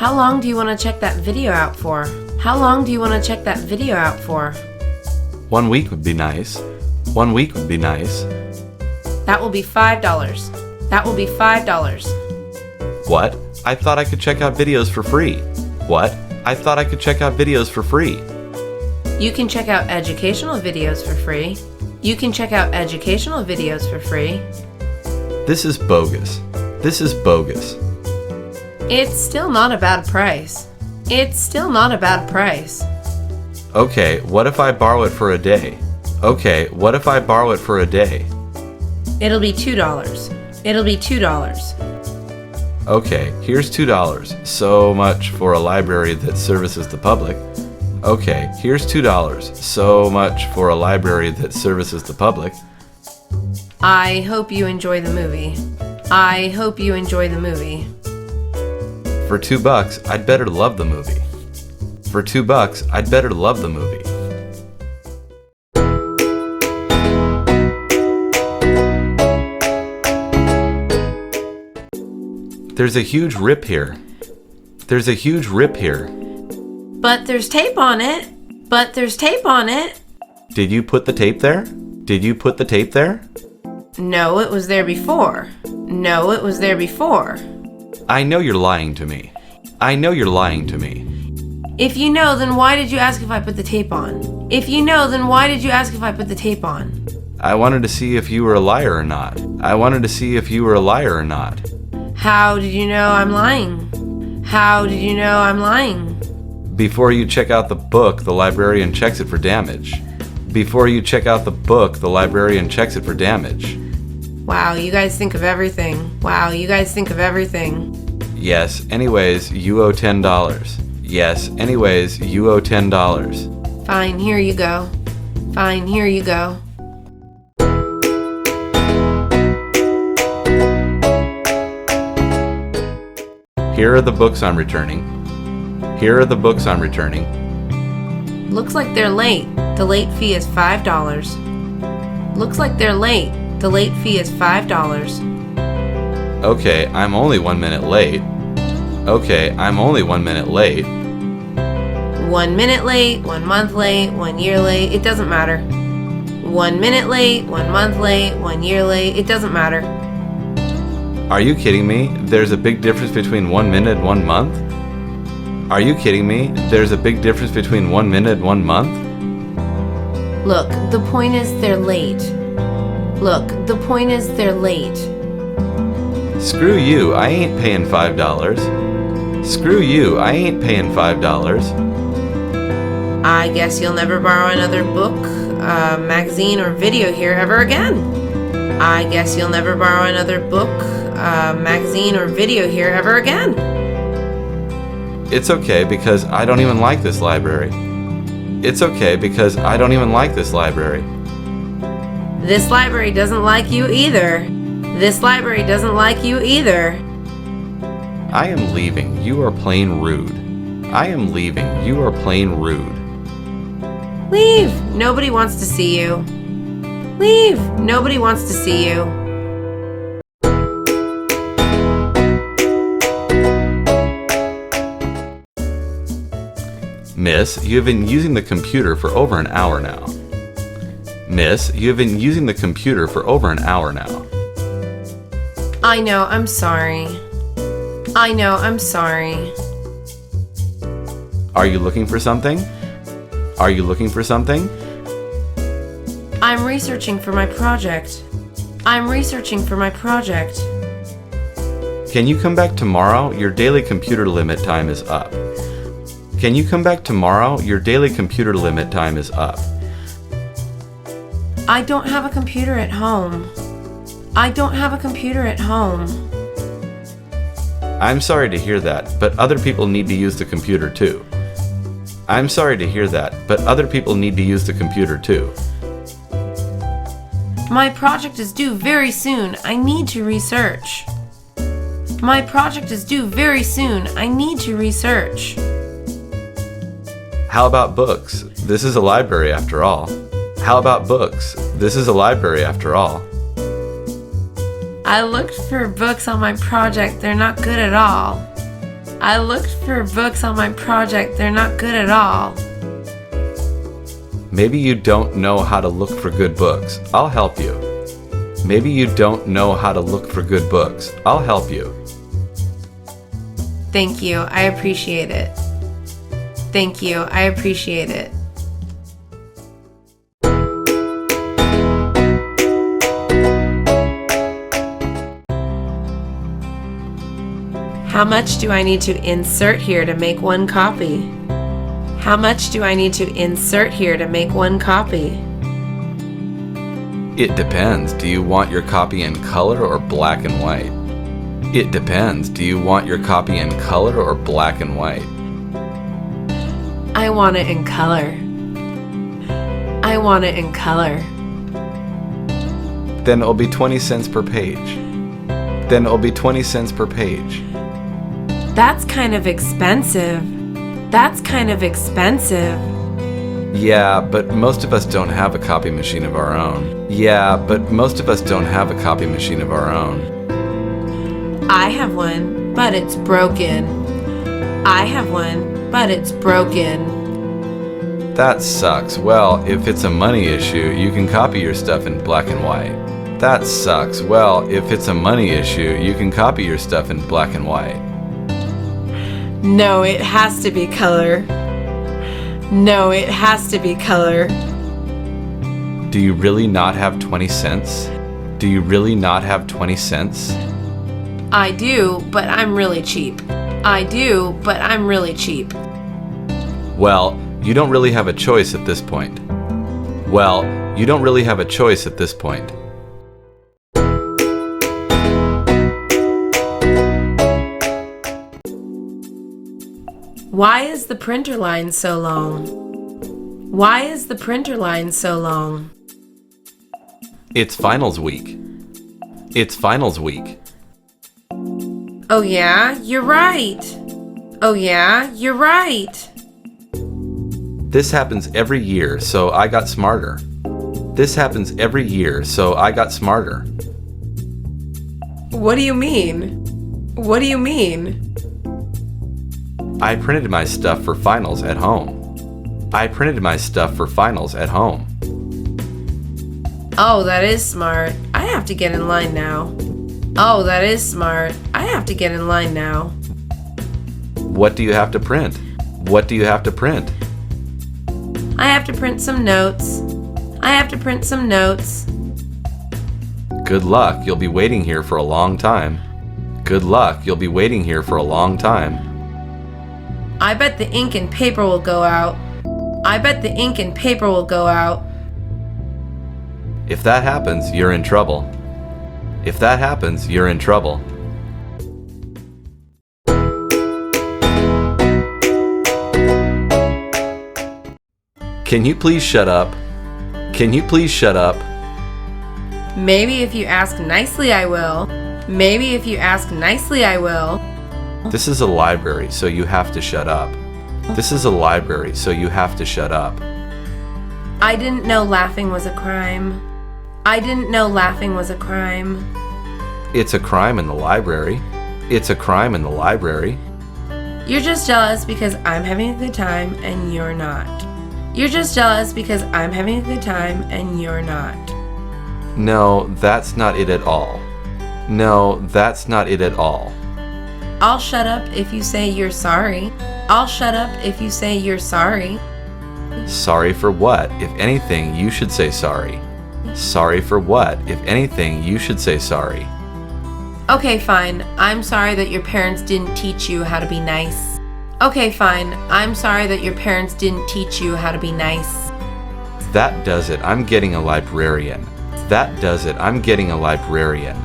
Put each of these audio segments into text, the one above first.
How long do you want to check that video out for? How long do you want to check that video out for? 1 week would be nice. 1 week would be nice. That will be $5. That will be $5. What? I thought I could check out videos for free. What? I thought I could check out videos for free. You can check out educational videos for free. You can check out educational videos for free. This is bogus. This is bogus. It's still not a bad price. It's still not a bad price. Okay, what if I borrow it for a day? Okay, what if I borrow it for a day? It'll be $2. It'll be $2. Okay, here's $2. So much for a library that services the public. Okay, here's $2. So much for a library that services the public. I hope you enjoy the movie. I hope you enjoy the movie. For $2, I'd better love the movie. For $2, I'd better love the movie. There's a huge rip here. There's a huge rip here. But there's tape on it. But there's tape on it. Did you put the tape there? Did you put the tape there? No, it was there before. No, it was there before. I know you're lying to me. I know you're lying to me. If you know, then why did you ask if I put the tape on? If you know, then why did you ask if I put the tape on? I wanted to see if you were a liar or not. I wanted to see if you were a liar or not. How did you know I'm lying? How did you know I'm lying? Before you check out the book, the librarian checks it for damage. Before you check out the book, the librarian checks it for damage. Wow, you guys think of everything. Wow, you guys think of everything. Yes, anyways, you owe $10. Yes, anyways, you owe $10. Fine, here you go. Fine, here you go. Here are the books I'm returning. Here are the books I'm returning. Looks like they're late. The late fee is $5. Looks like they're late. The late fee is $5. Okay, I'm only 1 minute late. Okay, I'm only 1 minute late. 1 minute late, 1 month late, 1 year late, it doesn't matter. 1 minute late, 1 month late, 1 year late, it doesn't matter. Are you kidding me? There's a big difference between 1 minute and 1 month? Are you kidding me? There's a big difference between 1 minute and 1 month? Look, the point is they're late. Look, the point is they're late. Screw you, I ain't paying $5. Screw you, I ain't paying $5. I guess you'll never borrow another book, magazine, or video here ever again. I guess you'll never borrow another book, magazine, or video here ever again. It's okay because I don't even like this library. It's okay because I don't even like this library. This library doesn't like you either. This library doesn't like you either. I am leaving. You are plain rude. I am leaving. You are plain rude. Leave. Nobody wants to see you. Leave. Nobody wants to see you. Miss, you have been using the computer for over an hour now. Miss, you have been using the computer for over an hour now. I know, I'm sorry. I know, I'm sorry. Are you looking for something? Are you looking for something? I'm researching for my project. I'm researching for my project. Can you come back tomorrow? Your daily computer limit time is up. Can you come back tomorrow? Your daily computer limit time is up. I don't have a computer at home. I don't have a computer at home. I'm sorry to hear that, but other people need to use the computer too. I'm sorry to hear that, but other people need to use the computer too. My project is due very soon. I need to research. My project is due very soon. I need to research. How about books? This is a library after all. How about books? This is a library after all. I looked for books on my project. They're not good at all. I looked for books on my project. They're not good at all. Maybe you don't know how to look for good books. I'll help you. Maybe you don't know how to look for good books. I'll help you. Thank you. I appreciate it. Thank you. I appreciate it. How much do I need to insert here to make one copy? How much do I need to insert here to make one copy? It depends. Do you want your copy in color or black and white? It depends. Do you want your copy in color or black and white? I want it in color. I want it in color. Then it'll be 20 cents per page. Then it'll be 20 cents per page. That's kind of expensive. That's kind of expensive. Yeah, but most of us don't have a copy machine of our own. Yeah, but most of us don't have a copy machine of our own. I have one, but it's broken. I have one, but it's broken. That sucks. Well, if it's a money issue, you can copy your stuff in black and white. That sucks. Well, if it's a money issue, you can copy your stuff in black and white. No, it has to be color. No, it has to be color. Do you really not have 20 cents? Do you really not have 20 cents? I do, but I'm really cheap. I do, but I'm really cheap. Well, you don't really have a choice at this point. Well, you don't really have a choice at this point. Why is the printer line so long? Why is the printer line so long? It's finals week. It's finals week. Oh yeah, you're right. Oh yeah, you're right. This happens every year, so I got smarter. This happens every year, so I got smarter. What do you mean? What do you mean? I printed my stuff for finals at home. I printed my stuff for finals at home. Oh, that is smart. I have to get in line now. Oh, that is smart. I have to get in line now. What do you have to print? What do you have to print? I have to print some notes. I have to print some notes. Good luck, you'll be waiting here for a long time. Good luck, you'll be waiting here for a long time. I bet the ink and paper will go out. I bet the ink and paper will go out. If that happens, you're in trouble. If that happens, you're in trouble. Can you please shut up? Can you please shut up? Maybe if you ask nicely, I will. Maybe if you ask nicely, I will. This is a library, so you have to shut up. This is a library, so you have to shut up. I didn't know laughing was a crime. I didn't know laughing was a crime. It's a crime in the library. It's a crime in the library. You're just jealous because I'm having a good time and you're not. You're just jealous because I'm having a good time and you're not. No, that's not it at all. No, that's not it at all. I'll shut up if you say you're sorry. I'll shut up if you say you're sorry. Sorry for what? If anything, you should say sorry. Sorry for what? If anything, you should say sorry. Okay, fine. I'm sorry that your parents didn't teach you how to be nice. Okay, fine. I'm sorry that your parents didn't teach you how to be nice. That does it. I'm getting a librarian. That does it. I'm getting a librarian.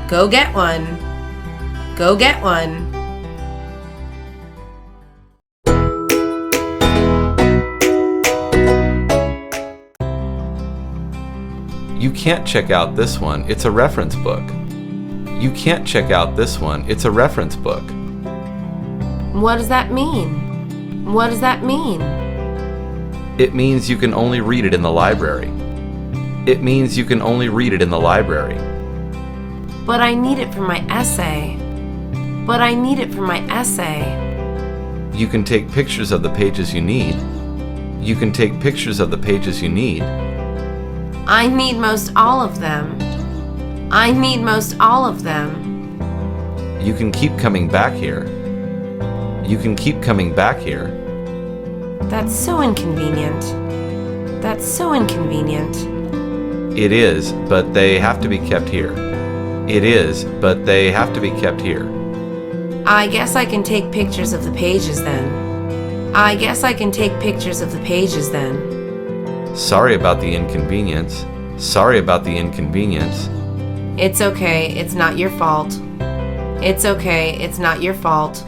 Go get one. Go get one. You can't check out this one. It's a reference book. You can't check out this one. It's a reference book. What does that mean? What does that mean? It means you can only read it in the library. It means you can only read it in the library. But I need it for my essay. But I need it for my essay. You can take pictures of the pages you need. You can take pictures of the pages you need. I need most all of them. I need most all of them. You can keep coming back here. You can keep coming back here. That's so inconvenient. That's so inconvenient. It is, but they have to be kept here. It is, but they have to be kept here. I guess I can take pictures of the pages then. I guess I can take pictures of the pages then. Sorry about the inconvenience. Sorry about the inconvenience. It's okay, it's not your fault. It's okay, it's not your fault.